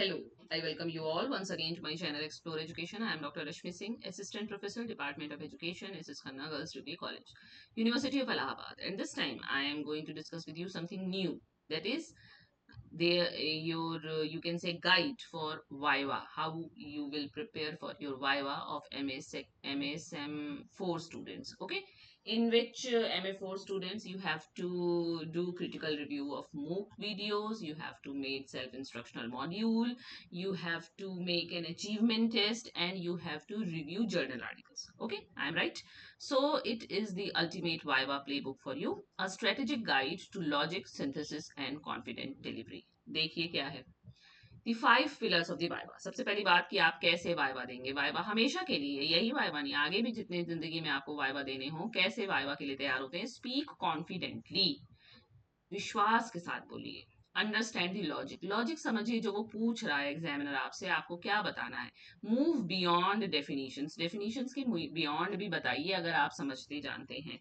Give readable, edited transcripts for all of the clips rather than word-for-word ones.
Hello, I welcome you all once again to my channel Explore Education. I am Dr. Rashmi Singh, Assistant Professor, Department of Education, SS Khanna Girls Degree College, University of Allahabad. And this time I am going to discuss with you something new. That is, there your you can say guide for Viva, how you will prepare for your Viva of MSM4 students. Okay, in which MA4 students you have to do critical review of MOOC videos, you have to make self-instructional module, you have to make an achievement test, and you have to review journal articles. Okay, I'm right. So it is the ultimate Viva playbook for you, a strategic guide to logic, synthesis and confident delivery. देखिए क्या है दी 5 pillars of the viva. सबसे पहली बात कि आप कैसे viva देंगे। वाइवा हमेशा के लिए, यही वाइवा नहीं, आगे भी जितने जिंदगी में आपको वाइवा देने हो, कैसे वाइवा के लिए तैयार होते हैं। स्पीक कॉन्फिडेंटली, विश्वास के साथ बोलिए। अंडरस्टैंड दी लॉजिक, लॉजिक समझिए जो वो पूछ रहा है एग्जामिनर आपसे, आपको क्या बताना है। मूव बियॉन्ड डेफिनेशंस, डेफिनेशंस के बियॉन्ड भी बताइए अगर आप समझते जानते हैं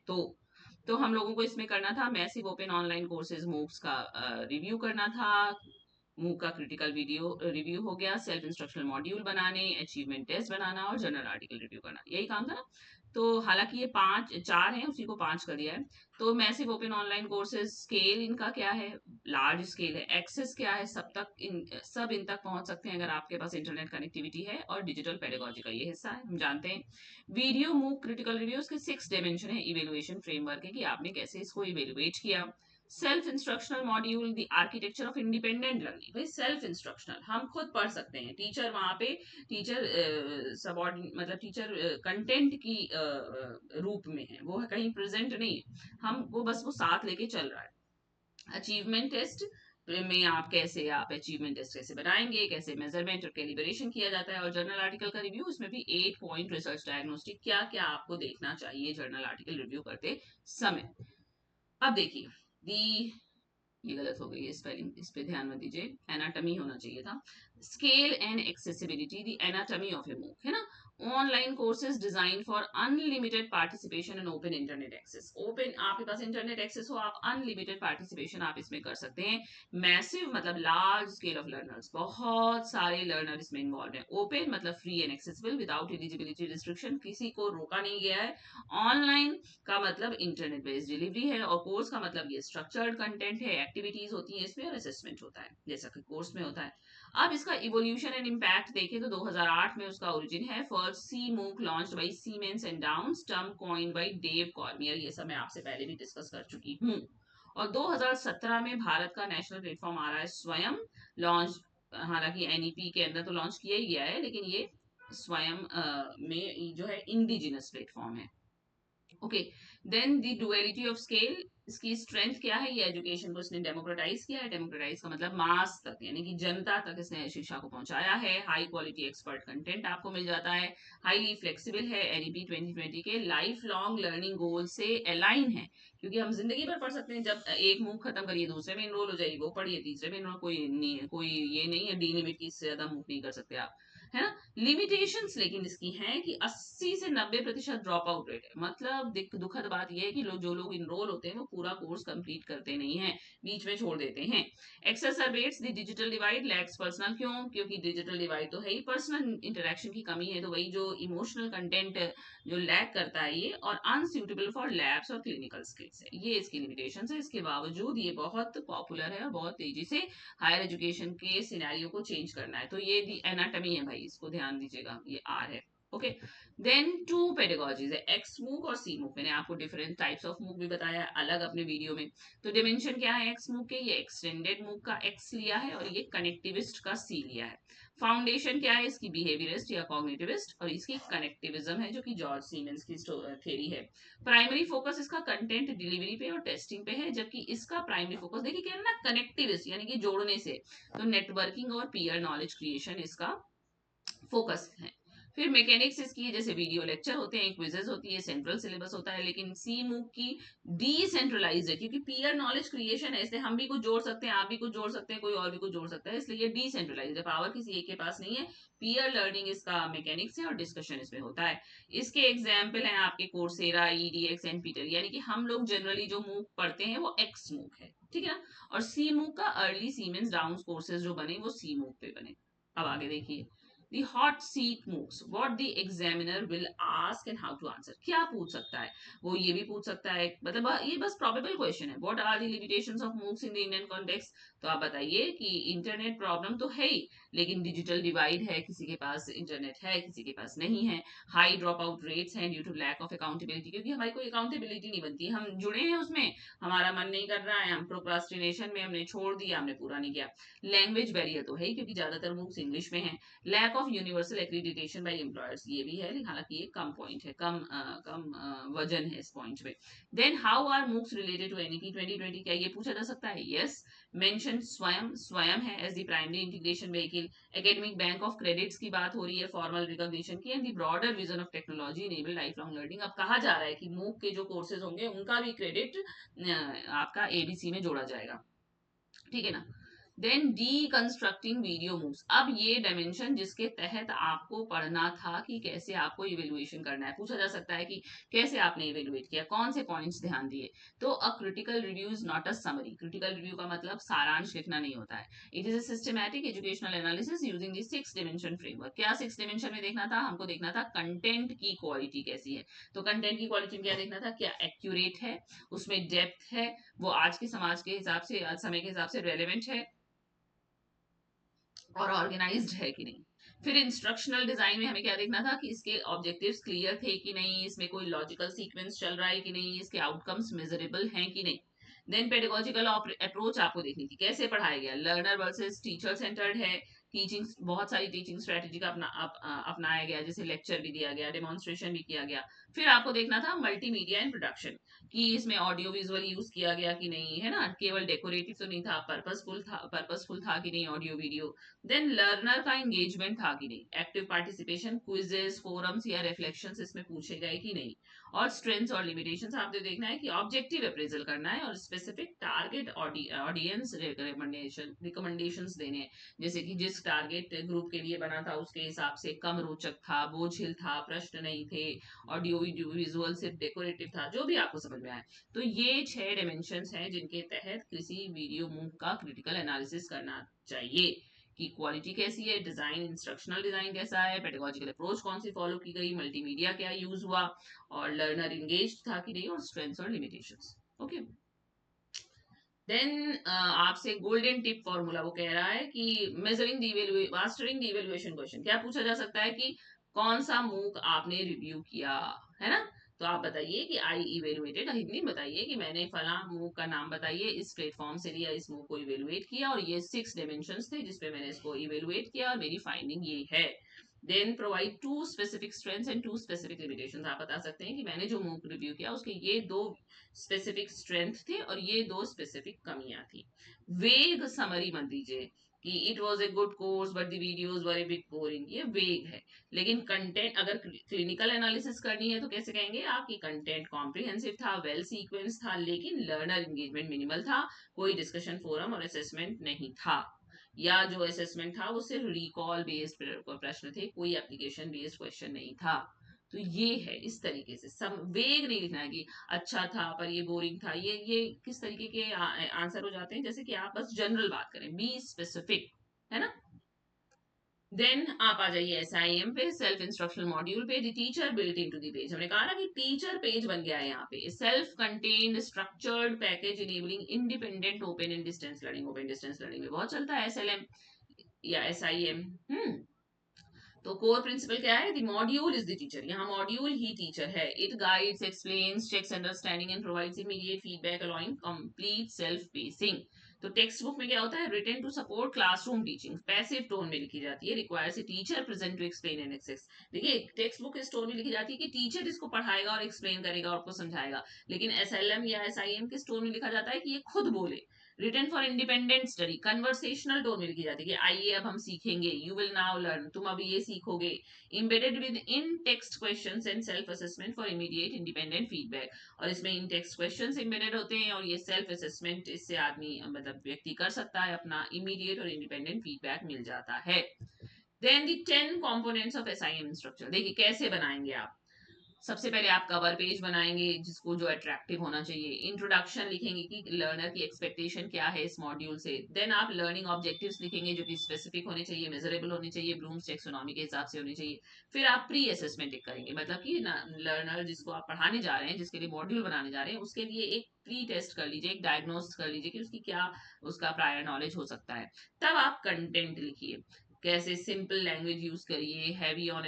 तो हम लोगों को इसमें करना था massive open online courses moves का रिव्यू करना था। मूव का क्रिटिकल वीडियो रिव्यू हो गया, सेल्फ इंस्ट्रक्शनल मॉड्यूल बनाने, अचीवमेंट टेस्ट बनाना और जर्नल आर्टिकल रिव्यू करना, यही काम था ना। तो हालांकि ये पांच चार हैं, उसी को पांच कर दिया है। तो massive open online courses scale इनका क्या है, लार्ज स्केल है। एक्सेस क्या है, सब इन तक पहुंच सकते हैं अगर आपके पास इंटरनेट कनेक्टिविटी है। और डिजिटल पेडागोजी का ये हिस्सा है, हम जानते हैं। वीडियो मूव क्रिटिकल रिव्यूज के 6 डायमेंशन है, इवेलुएशन फ्रेमवर्क है कि आपने कैसे इसको इवेलुएट किया। Self instructional module, the architecture of independent learning. भाई सेल्फ इंस्ट्रक्शनल हम खुद पढ़ सकते हैं, टीचर वहां पे टीचर सबॉर्डिनेट मतलब टीचर कंटेंट की रूप में है, वो कहीं प्रेजेंट नहीं है, हम वो बस वो साथ लेके चल रहा है। अचीवमेंट टेस्ट में आप अचीवमेंट टेस्ट कैसे बनाएंगे, कैसे मेजरमेंट और कैलिब्रेशन किया जाता है। और जर्नल आर्टिकल का रिव्यू, उसमें भी 8 पॉइंट रिसर्च डायग्नोस्टिक, क्या क्या आपको देखना चाहिए जर्नल आर्टिकल रिव्यू करते समय। अब देखिए दी, ये गलत हो गई है स्पेलिंग, इस पे ध्यान मत दीजिए, एनाटमी होना चाहिए था। Scale and accessibility, the anatomy of a MOOC, है ना। Online courses design for unlimited participation and open internet access. Open आपके पास इंटरनेट एक्सेस हो, आप अनलिमिटेड पार्टिसिपेशन आप इसमें कर सकते हैं। मैसिव मतलब लार्ज स्केल ऑफ लर्नर्स, बहुत सारे लर्नर इसमें इन्वॉल्व हैं। ओपन मतलब free and accessible without eligibility restriction, किसी को रोका नहीं गया है। ऑनलाइन का मतलब इंटरनेट बेस्ड डिलीवरी है, और कोर्स का मतलब ये स्ट्रक्चर्ड कंटेंट है, एक्टिविटीज होती है इसमें और असेसमेंट होता है जैसा कि कोर्स में होता है। अब इसका इवोल्यूशन एंड इम्पैक्ट देखें तो 2008 में उसका ओरिजिन है। First c MOOC launched by Siemens and Downes, term coined by Dave Cormier, ये सब मैं आपसे पहले भी डिस्कस कर चुकी हूँ। और 2017 में भारत का नेशनल प्लेटफॉर्म आ रहा है स्वयं लॉन्च, हालांकि एनईपी के अंदर तो लॉन्च किया ही गया है, लेकिन ये स्वयं में जो है इंडिजिनस प्लेटफॉर्म है। Okay, then the duality of scale, इसकी स्ट्रेंथ क्या है, ये एजुकेशन को इसने डेमोक्रेटाइज किया है। डेमोक्रेटाइज का मतलब मास तक, यानी कि जनता तक इसने शिक्षा को पहुंचाया है। हाई क्वालिटी एक्सपर्ट कंटेंट आपको मिल जाता है। हाईली फ्लेक्सिबल है, एनईपी 2020 के लाइफ लॉन्ग लर्निंग गोल से अलाइन है, क्योंकि हम जिंदगी भर पढ़ सकते हैं। जब एक मूव खत्म करिए दूसरे में इनरोल हो जाइए, वो पढ़िए तीसरे में इनरोल, कोई ये नहीं है डी लिमिट की, इससे ज्यादा मूव नहीं कर सकते आप, है ना। लिमिटेशंस लेकिन इसकी हैं कि 80 से 90% ड्रॉप आउट रेट है। मतलब दुखद बात यह है कि जो लोग इनरोल होते हैं वो पूरा कोर्स कंप्लीट करते नहीं है, बीच में छोड़ देते हैं। Exacerbates the digital divide, lacks personal, क्यों, क्योंकि डिजिटल डिवाइड तो है ही, पर्सनल इंटरेक्शन की कमी है, तो वही जो इमोशनल कंटेंट जो लैक करता है ये, और अनसूटेबल फॉर लैब्स और क्लिनिकल स्किल्स है, ये इसकी लिमिटेशन है। इसके बावजूद ये बहुत पॉपुलर है और बहुत तेजी से हायर एजुकेशन के सिनेरियो को चेंज करना है। तो ये दी एनाटमी है भाई, इसको ध्यान दीजिएगा, ये आर है। ओके, देन टू पेडागोजीज है, एक्स मूक और सी मूक। मैंने आपको डिफरेंट टाइप्स ऑफ मूक भी बताया अलग अपने वीडियो में। तो डिमेंशन क्या है एक्स मूक के, ये एक्सटेंडेड मूक का एक्स लिया है और ये कनेक्टिविस्ट का सी लिया है। फाउंडेशन क्या है इसकी, बिहेवियरिस्ट या कॉग्निटिविस्ट, और इसकी कनेक्टिविज्म है जो कि जॉर्ज सीमेंस की थ्योरी है। प्राइमरी फोकस इसका कंटेंट डिलीवरी पे और टेस्टिंग पे है, जबकि इसका प्राइमरी फोकस देखिए कह रहे हैं ना कनेक्टिविस्ट, यानी कि जोड़ने से, तो नेटवर्किंग और पीयर नॉलेज क्रिएशन इसका फोकस है। फिर मैकेनिक्स इसकी है, जैसे वीडियो लेक्चर होते हैं, क्विजेज होती है, सेंट्रल सिलेबस होता है। लेकिन सी मूक की डिसेंट्रलाइज है, क्योंकि पीयर नॉलेज क्रिएशन है, इसलिए हम भी कुछ जोड़ सकते हैं, आप भी कुछ जोड़ सकते हैं, कोई और भी कुछ जोड़ सकता है, इसलिए ये डिसेंट्रलाइज है, पावर किसी एक के पास नहीं है। पीयर लर्निंग इसका मैकेनिक्स है और डिस्कशन इसमें होता है। इसके एग्जाम्पल हैं आपके कोर्सेरा, ईडीएक्स, एनपीटीईएल, यानी कि हम लोग जनरली जो मूक पढ़ते हैं वो एक्स मूक है, ठीक है ना। और सी मूक का अर्ली सीमेंस डाउन कोर्सेज जो बने वो सी मूक पे बने। अब आगे देखिए, the hot seat MOOCs what the examiner will ask and how to answer. क्या पूछ सकता है वो, ये भी पूछ सकता है, मतलब ये बस प्रोबेबल क्वेश्चन है। What are the limitations of MOOCs in the Indian context. तो आप बताइए कि इंटरनेट प्रॉब्लम तो है ही, लेकिन डिजिटल डिवाइड है, किसी के पास इंटरनेट है किसी के पास नहीं है। हाई ड्रॉप आउट रेट्स हैं due to lack of accountability, क्योंकि हमारी कोई अकाउंटेबिलिटी नहीं बनती, हम जुड़े हैं उसमें, हमारा मन नहीं कर रहा है, हम प्रोक्रास्टिनेशन में हमने छोड़ दिया, हमने पूरा नहीं किया। लैंग्वेज बैरियर तो है ही, क्योंकि ज्यादातर मूव्स इंग्लिश में है। Lack of universal accreditation by employers, ये भी है, हालांकि ये कम पॉइंट है, कम वजन है इस पॉइंट पे। Then how are MOOCs related to NEP 2020, क्या ये पूछा जा सकता है? यस। मेंशन स्वयं, स्वयं है as the primary integration vehicle. Academic bank of credits की बात हो रही है, फॉर्मल रिकॉग्निशन की, and the broader vision of technology enable lifelong learning. अब कहा जा रहा है कि मूक के जो कोर्सेज होंगे उनका भी क्रेडिट आपका एबीसी में जोड़ा जाएगा, ठीक है ना। देन डीकंस्ट्रक्टिंग वीडियो मूव्स, अब ये डायमेंशन जिसके तहत आपको पढ़ना था कि कैसे आपको इवेल्युएशन करना है, पूछा जा सकता है कि कैसे आपने इवेल्युएट किया, कौन से पॉइंट्स ध्यान दिए। तो a critical review is not a summary, critical review का मतलब सारांश लिखना नहीं होता है। It is a systematic educational analysis using the 6 dimension framework. क्या 6 डिमेंशन में देखना था? हमको देखना था कंटेंट की क्वालिटी कैसी है। तो कंटेंट की क्वालिटी में क्या देखना था? क्या एक्यूरेट है, उसमें डेप्थ है, वो आज के समाज के हिसाब से, आज समय के हिसाब से रेलेवेंट है, और ऑर्गेनाइज्ड है कि नहीं। फिर इंस्ट्रक्शनल डिजाइन में हमें क्या देखना था कि इसके ऑब्जेक्टिव्स क्लियर थे कि नहीं, इसमें कोई लॉजिकल सीक्वेंस चल रहा है कि नहीं, इसके आउटकम्स मेजरेबल हैं कि नहीं। देन पेडागोजिकल अप्रोच आपको देखनी थी, कैसे पढ़ाया गया, लर्नर वर्सेस टीचर सेंटर्ड है। टीचिंग, बहुत सारी टीचिंग स्ट्रेटेजी का अपनाया गया, जैसे लेक्चर भी दिया गया, डेमोन्स्ट्रेशन भी किया गया। फिर आपको देखना था मल्टीमीडिया इन प्रोडक्शन, कि इसमें ऑडियो विजुअल यूज किया गया कि नहीं, है ना, केवल डेकोरेटिव तो नहीं था, पर्पसफुल था कि नहीं ऑडियो वीडियो। देन लर्नर का एंगेजमेंट था कि नहीं, एक्टिव पार्टिसिपेशन, क्विजेस, फोरम्स या रिफ्लेक्शंस इसमें पूछे गए कि नहीं। और स्ट्रेंथ्स और लिमिटेशंस आपने देखना है कि ऑब्जेक्टिव अप्रेजल करना है और स्पेसिफिक टारगेट ऑडियंस रिकमेंडेशंस देने हैं, जैसे कि जिस टारगेट ग्रुप के लिए बना था उसके हिसाब से कम रोचक था, बोझिल था, प्रश्न नहीं थे, ऑडियो वीडियो विजुअल सिर्फ डेकोरेटिव था, जो भी आपको समझ में आए। तो ये 6 डायमेंशंस हैं जिनके तहत किसी वीडियो मूव का क्रिटिकल एनालिसिस करना चाहिए, कि क्वालिटी कैसी है, डिजाइन, इंस्ट्रक्शनल डिजाइन कैसा है, पेडागोजिकल अप्रोच कौन सी फॉलो की गई, मल्टीमीडिया क्या यूज हुआ, और लर्नर इंगेज था कि नहीं, और स्ट्रेंथ्स और लिमिटेशंस। ओके। देन आपसे गोल्डन टिप फॉर्मूला वो कह रहा है कि measuring the mastering the evaluation question, क्या पूछा जा सकता है कि कौन सा मूक आपने रिव्यू किया, है ना। तो आप बताइए कि आई इवेलुएटेड, हिंदी में बताइए कि मैंने फला मूक का नाम बताइए, इस प्लेटफॉर्म से लिया, इस मूक को इवेलुएट किया, और ये 6 डायमेंशंस थे जिसपे मैंने इसको इवेलुएट किया, और मेरी फाइंडिंग ये है। Then provide 2 specific strengths and 2 specific limitations, आप बता सकते हैं कि मैंने जो मूक रिव्यू किया उसके ये 2 स्पेसिफिक स्ट्रेंथ थे और ये 2 स्पेसिफिक कमियां थी। वेग समरी मत दीजिए कि it was a good course but the videos were A bit boring, ये वेग है। लेकिन कंटेंट, अगर क्लिनिकल एनालिसिस करनी है तो कैसे कहेंगे आप कि कंटेंट कॉम्प्रिहेंसिव था, वेल सीक्वेंस था, लेकिन लर्नर एंगेजमेंट मिनिमल था, कोई डिस्कशन फोरम और असेसमेंट नहीं था, या जो असेसमेंट था वो सिर्फ रिकॉल बेस्ड प्रश्न थे, कोई एप्लीकेशन बेस्ड क्वेश्चन नहीं था। तो ये है, इस तरीके से सब वेग नहीं लिखना है कि अच्छा था पर ये बोरिंग था, ये किस तरीके के आंसर हो जाते हैं, जैसे कि आप बस जनरल बात करें, बी स्पेसिफिक, है ना। देन आप आ जाइए एसआईएम पे, सेल्फ इंस्ट्रक्शनल मॉड्यूल पे, the teacher built into the page, हमने कहा ना कि टीचर पेज बन गया है यहाँ पे, self contained structured package enabling independent open and distance learning. Open distance learning में बहुत चलता है एसएलएम या एसआईएम। तो कोर प्रिंसिपल क्या है? The module is the teacher, यहाँ मॉड्यूल ही टीचर है। It guides, explains, checks understanding and provides immediate feedback allowing complete self pacing. तो टेक्स्ट बुक में क्या होता है? Written to support classroom teaching, passive tone में लिखी जाती है, requires a teacher present to explain and access. देखिए टेक्स्ट बुक इस टोन में लिखी जाती है कि टीचर इसको पढ़ाएगा और एक्सप्लेन करेगा और आपको समझाएगा, लेकिन एसएलएम या एसआईएम किस टोन में लिखा जाता है कि ये खुद बोले। Written for independent study, conversational tone में लिखी जाती है कि आइए अब हम सीखेंगे, यू विल नाउ लर्न, तुम अब ये सीखोगे। embedded with in text questions and self assessment for immediate independent feedback, और इसमें इन टेक्स्ट क्वेश्चंस embedded होते हैं और ये सेल्फ असेसमेंट, इससे आदमी मतलब व्यक्ति कर सकता है, अपना इमीडिएट और इंडिपेंडेंट फीडबैक मिल जाता है। Then the 10 components of SIM structure, देखिए कैसे बनाएंगे आप। सबसे पहले आप कवर पेज बनाएंगे जिसको जो अट्रैक्टिव होना चाहिए, इंट्रोडक्शन लिखेंगे कि लर्नर की एक्सपेक्टेशन क्या है इस मॉड्यूल से, देन आप लर्निंग ऑब्जेक्टिव्स लिखेंगे जो कि स्पेसिफिक होने चाहिए, मेजरेबल होने चाहिए, ब्लूम्स टेक्सोनॉमी के हिसाब से होने चाहिए। फिर आप प्री असेसमेंट करेंगे, मतलब कि लर्नर जिसको आप पढ़ाने जा रहे हैं, जिसके लिए मॉड्यूल बनाने जा रहे हैं, उसके लिए एक प्री टेस्ट कर लीजिए, एक डायग्नोस कर लीजिए कि उसकी क्या उसका प्रायर नॉलेज हो सकता है। तब आप कंटेंट लिखिए, कैसे सिंपल लैंग्वेज यूज करिए, हैवी ऑन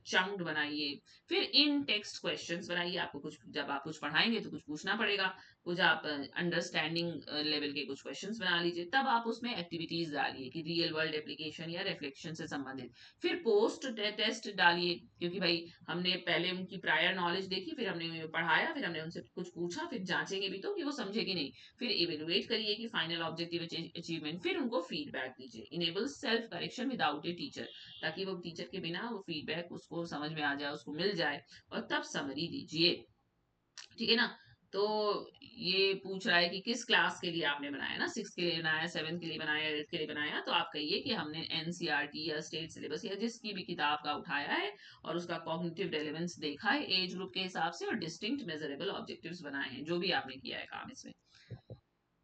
चंक्ड बनाइए। फिर इन टेक्स्ट क्वेश्चंस बनाइए, आपको कुछ जब आप कुछ पढ़ाएंगे तो कुछ पूछना पड़ेगा, कुछ आप अंडरस्टैंडिंग लेवल के कुछ क्वेश्चंस बना लीजिए, तब आप उसमें एक्टिविटीज डालिए कि रियल वर्ल्ड एप्लीकेशन या रिफ्लेक्शन से संबंधित। फिर पोस्ट टेस्ट डालिए, क्योंकि भाई हमने पहले उनकी प्रायर नॉलेज देखी, फिर हमने पढ़ाया, फिर हमने उनसे कुछ पूछा, फिर जांचेंगे भी तो कि वो समझे कि नहीं। फिर इवेलुएट करिए कि फाइनल ऑब्जेक्टिव अचीवमेंट, फिर उनको फीडबैक दीजिए। Enable self correction without a teacher, ताकि वो टीचर के बिना वो फीडबैक उसको समझ में आ जाए, उसको मिल जाए, और तब समरी दीजिए। ठीक है ना। तो ये पूछ रहा है कि किस क्लास के लिए आपने बनाया ना, 6 के लिए बनाया, 7 के लिए बनाया, 8 के लिए बनाया, तो आप कहिए कि हमने एनसीईआरटी या स्टेट सिलेबस या जिसकी भी किताब का उठाया है और उसका कॉग्निटिव रेलेवेंस देखा है एज ग्रुप के हिसाब से, और डिस्टिंक्ट मेजरेबल ऑब्जेक्टिव्स बनाए हैं, जो भी आपने किया है काम इसमें।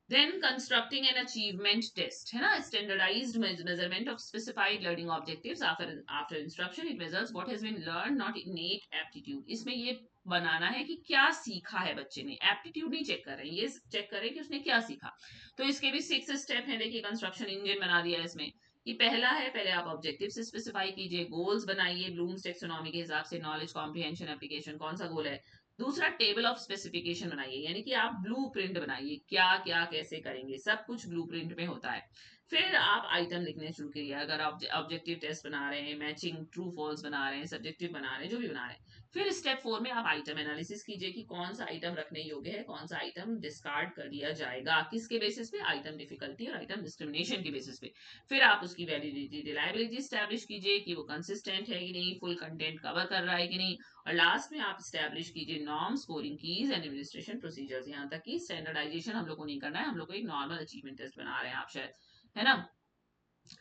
Then constructing an achievement test, है ना, standardized measurement of specified learning objectives after instruction. It measures what has been learned, not innate aptitude. इसमें ये बनाना है कि क्या सीखा है बच्चे ने, एप्टीट्यूड नहीं चेक कर रहे हैं, ये चेक कर रहे हैं कि उसने क्या सीखा। तो इसके भी 6 स्टेप हैं, देखिए कंस्ट्रक्शन इंजन बना दिया है इसमें। कि पहला है, पहले आप ऑब्जेक्टिव से स्पेसिफाई कीजिए, गोल्स बनाइए ब्लूम्स टेक्सोनॉमी के हिसाब से, नॉलेज कॉम्प्रिहेंशन एप्लीकेशन कौन सा गोल है। दूसरा, टेबल ऑफ स्पेसिफिकेशन बनाइए, यानी कि आप ब्लू प्रिंट बनाइए, क्या क्या कैसे करेंगे, सब कुछ ब्लू प्रिंट में होता है। फिर आप आइटम लिखने शुरू करिए, अगर आप ऑब्जेक्टिव टेस्ट बना रहे हैं, मैचिंग ट्रू फॉल्स बना रहे हैं, सब्जेक्टिव बना रहे हैं, जो भी बना रहे हैं। फिर स्टेप 4 में आप आइटम एनालिसिस कीजिए कि कौन सा आइटम रखने योग्य है, कौन सा आइटम डिस्कार्ड कर दिया जाएगा, किसके बेसिस पे, आइटम डिफिकल्टी और आइटम डिस्क्रिमिनेशन के बेसिस पे। फिर आप उसकी वैलिडिटी रिलायबिलिटी स्टैब्लिश कीजिए कि वो कंसिस्टेंट है कि नहीं, फुल कंटेंट कवर कर रहा है कि नहीं। और लास्ट में आप स्टैब्लिश कीजिए norm, scoring keys and administration procedures, यहाँ तक कि स्टैंडर्डाइजेशन हम लोग को नहीं करना है, हम लोग को एक नॉर्मल अचीवमेंट टेस्ट बना रहे हैं आप शायद, है ना।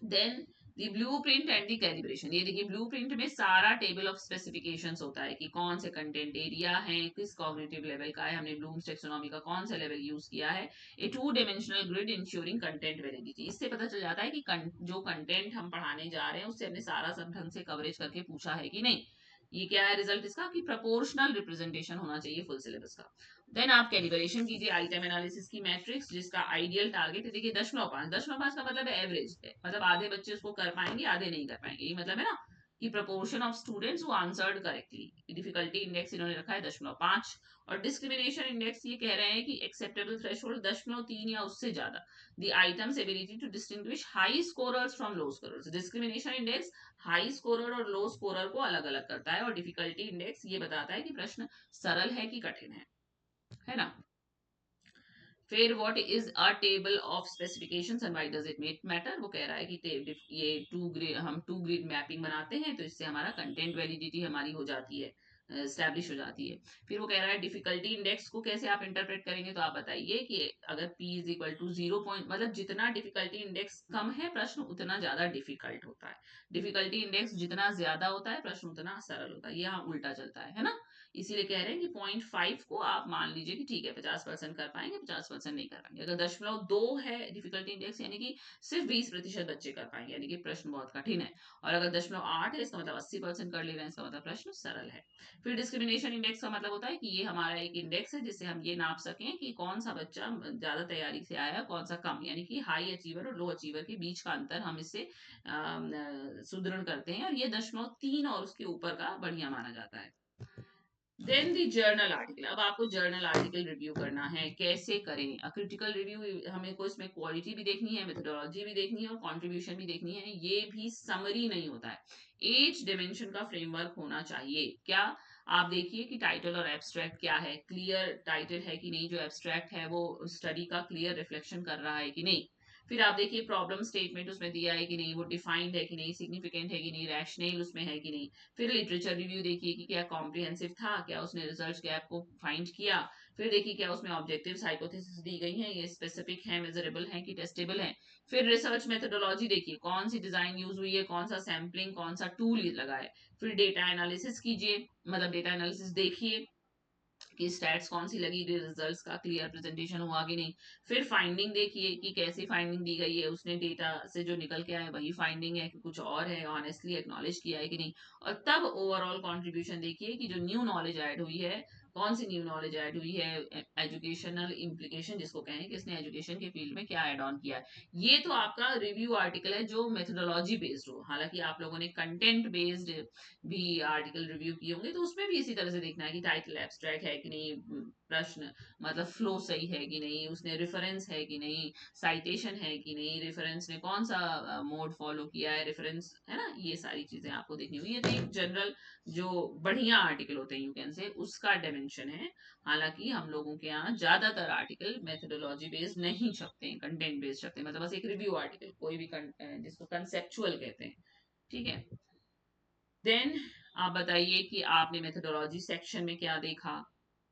Then the blueprint and the calibration, ये देखिए ब्लू प्रिंट में सारा टेबल ऑफ स्पेसिफिकेशंस होता है कि कौन से कंटेंट एरिया है, किस कॉग्निटिव लेवल का है, हमने ब्लूम्स टेक्सोनॉमी का कौन सा लेवल यूज किया है। ए 2 dimensional grid ensuring content validity, इससे पता चल जाता है कि जो कंटेंट हम पढ़ाने जा रहे हैं उससे हमने सारा सब ढंग से कवरेज करके पूछा है कि नहीं। ये क्या है रिजल्ट इसका, कि प्रोपोर्शनल रिप्रेजेंटेशन होना चाहिए फुल सिलेबस का। देन आप कैलिब्रेशन कीजिए आइटम एनालिसिस की मैट्रिक्स, जिसका आइडियल टारगेट है, देखिए 10/5, 10/5 का मतलब है एवरेज है, मतलब आधे बच्चे उसको कर पाएंगे, आधे नहीं कर पाएंगे, ये मतलब है ना। कि proportion of students who answered correctly, difficulty index इन्होंने रखा है 10/5, और डिस्क्रिमिनेशन इंडेक्स ये कह रहे हैं कि एक्सेप्टेबल थ्रेशोल्ड 10/3 या उससे ज्यादा। The items ability to distinguish high scorers from low scorers, discrimination index high scorer और लो स्कोरर को अलग अलग करता है, और डिफिकल्टी इंडेक्स ये बताता है कि प्रश्न सरल है कि कठिन है ना। फिर what is a table of specifications and why does it matter, वो कह रहा है कि ये हम 2 ग्रिड मैपिंग बनाते हैं, तो इससे हमारा कंटेंट वैलिडिटी हमारी हो जाती है, स्टैब्लिश हो जाती है। फिर वो कह रहा है डिफिकल्टी इंडेक्स को कैसे आप इंटरप्रेट करेंगे, तो आप बताइए कि अगर p is equal to 0 point, मतलब जितना डिफिकल्टी इंडेक्स कम है प्रश्न उतना ज्यादा डिफिकल्ट होता है, डिफिकल्टी इंडेक्स जितना ज्यादा होता है प्रश्न उतना सरल होता है, यहाँ उल्टा चलता है ना। इसीलिए कह रहे हैं कि 0.5 को आप मान लीजिए कि ठीक है 50% कर पाएंगे, 50% नहीं कर पाएंगे। अगर 0.2 है डिफिकल्टी इंडेक्स, यानी कि सिर्फ 20% बच्चे कर पाएंगे, यानी कि प्रश्न बहुत कठिन है। और अगर 0.8 है, इसका मतलब 80% कर ले रहे हैं, इसका मतलब प्रश्न सरल है। फिर डिस्क्रिमिनेशन इंडेक्स का मतलब होता है कि ये हमारा एक इंडेक्स है जिससे हम ये नाप सकें कि कौन सा बच्चा ज्यादा तैयारी से आया, कौन सा कम, यानी कि हाई अचीवर और लो अचीवर के बीच का अंतर हम इससे सुदृढ़ करते हैं, और ये 0.3 और उसके ऊपर का बढ़िया माना जाता है। देन दी जर्नल आर्टिकल, अब आपको जर्नल आर्टिकल रिव्यू करना है, कैसे करें क्रिटिकल रिव्यू, हमें को इसमें क्वालिटी भी देखनी है, मेथोडोलॉजी भी देखनी है, और कंट्रीब्यूशन भी देखनी है। ये भी समरी नहीं होता है, 8 डिमेंशन का फ्रेमवर्क होना चाहिए। क्या, आप देखिए कि टाइटल और एब्स्ट्रैक्ट क्या है, क्लियर टाइटल है कि नहीं, जो एब्स्ट्रैक्ट है वो स्टडी का क्लियर रिफ्लेक्शन कर रहा है कि नहीं। फिर आप देखिए प्रॉब्लम स्टेटमेंट उसमें दिया है कि नहीं, वो डिफाइंड है कि नहीं, सिग्निफिकेंट है कि नहीं, रैशनल उसमें है कि नहीं। फिर लिटरेचर रिव्यू देखिए कि क्या कॉम्प्रिहेंसिव था, क्या उसने रिसर्च गैप को फाइंड किया। फिर देखिए क्या उसमें ऑब्जेक्टिव्स हाइपोथेसिस दी गई हैं, ये स्पेसिफिक है, मेजरेबल है कि टेस्टेबल है। फिर रिसर्च मेथोडोलॉजी देखिए कौन सी डिजाइन यूज हुई है, कौन सा सैम्पलिंग, कौन सा टूल लगा है। फिर डेटा एनालिसिस कीजिए, मतलब डेटा एनालिसिस देखिए कि स्टैट्स कौन सी लगी, रिजल्ट्स का क्लियर प्रेजेंटेशन हुआ कि नहीं। फिर फाइंडिंग देखिए कि कैसी फाइंडिंग दी गई है, उसने डेटा से जो निकल के आए वही फाइंडिंग है कि कुछ और है, ऑनेस्टली एक्नॉलेज किया है कि नहीं। और तब ओवरऑल कंट्रीब्यूशन देखिए कि जो न्यू नॉलेज ऐड हुई है, कौन सी न्यू नॉलेज ऐड हुई है, एजुकेशनल इम्प्लीकेशन जिसको कहें कि इसने एजुकेशन के फील्ड में क्या एड ऑन किया है। ये तो आपका रिव्यू आर्टिकल है जो मेथोडोलॉजी बेस्ड हो। हालांकि आप लोगों ने कंटेंट बेस्ड भी आर्टिकल रिव्यू किए होंगे, तो उसमें भी इसी तरह से देखना है कि टाइटल एब्स्ट्रैक्ट है कि नहीं, प्रश्न मतलब फ्लो सही है कि नहीं, उसने रेफरेंस है कि नहीं, साइटेशन है कि नहीं, रेफरेंस ने कौन सा मोड फॉलो किया है, रेफरेंस है ना, ये सारी चीजें आपको देखनी होगी। ये तो एक जनरल जो बढ़िया आर्टिकल होते हैं यू कैन से उसका डायमेंशन है। हालांकि हम लोगों के यहाँ ज्यादातर आर्टिकल मेथोडोलॉजी बेस्ड नहीं छपते हैं, कंटेंट बेस्ड छपते हैं, मतलब बस एक रिव्यू आर्टिकल कोई भी जिसको कंसेप्चुअल कहते हैं। ठीक है। देन आप बताइए कि आपने मेथोडोलॉजी सेक्शन में क्या देखा,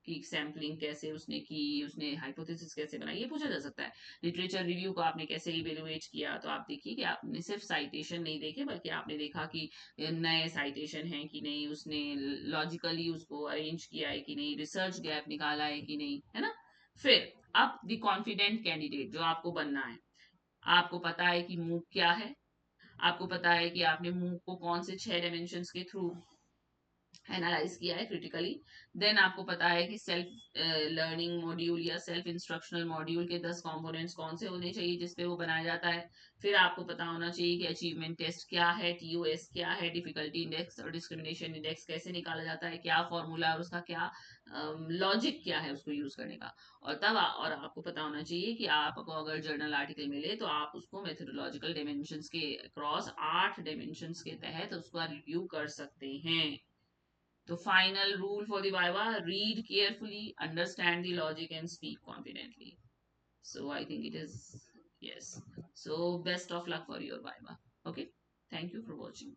कि सैम्पलिंग कैसे उसने की, उसने हाइपोथेसिस कैसे बनाई, ये पूछा जा सकता है। लिटरेचर रिव्यू को आपने कैसे इवेलुएट किया, तो आप देखिए कि आपने सिर्फ साइटेशन नहीं देखे, बल्कि आपने देखा कि नए साइटेशन हैं कि नहीं, उसने लॉजिकली उसको अरेंज किया है कि नहीं, रिसर्च गैप निकाला है कि नहीं, है ना। फिर अब द कॉन्फिडेंट कैंडिडेट जो आपको बनना है, आपको पता है कि मूव क्या है, आपको पता है कि आपने मूव को कौन से 6 डायमेंशन के थ्रू एनालाइज किया है क्रिटिकली। देन आपको पता है कि सेल्फ लर्निंग मॉड्यूल या सेल्फ इंस्ट्रक्शनल मॉड्यूल के 10 कंपोनेंट्स कौन से होने चाहिए जिसपे वो बनाया जाता है। फिर आपको पता होना चाहिए कि अचीवमेंट टेस्ट क्या है, टीओएस क्या है, डिफिकल्टी इंडेक्स और डिस्क्रिमिनेशन इंडेक्स कैसे निकाला जाता है, क्या फॉर्मूला और उसका क्या लॉजिक क्या है उसको यूज करने का। और आपको पता होना चाहिए कि आपको अगर जर्नल आर्टिकल मिले तो आप उसको मेथोडोलॉजिकल डायमेंशंस के क्रॉस 8 डायमेंशंस के तहत उसका रिव्यू कर सकते हैं। The final rule for the Viva: read carefully, understand the logic, and speak confidently. So I think it is yes. So best of luck for your Viva. Okay. Thank you for watching.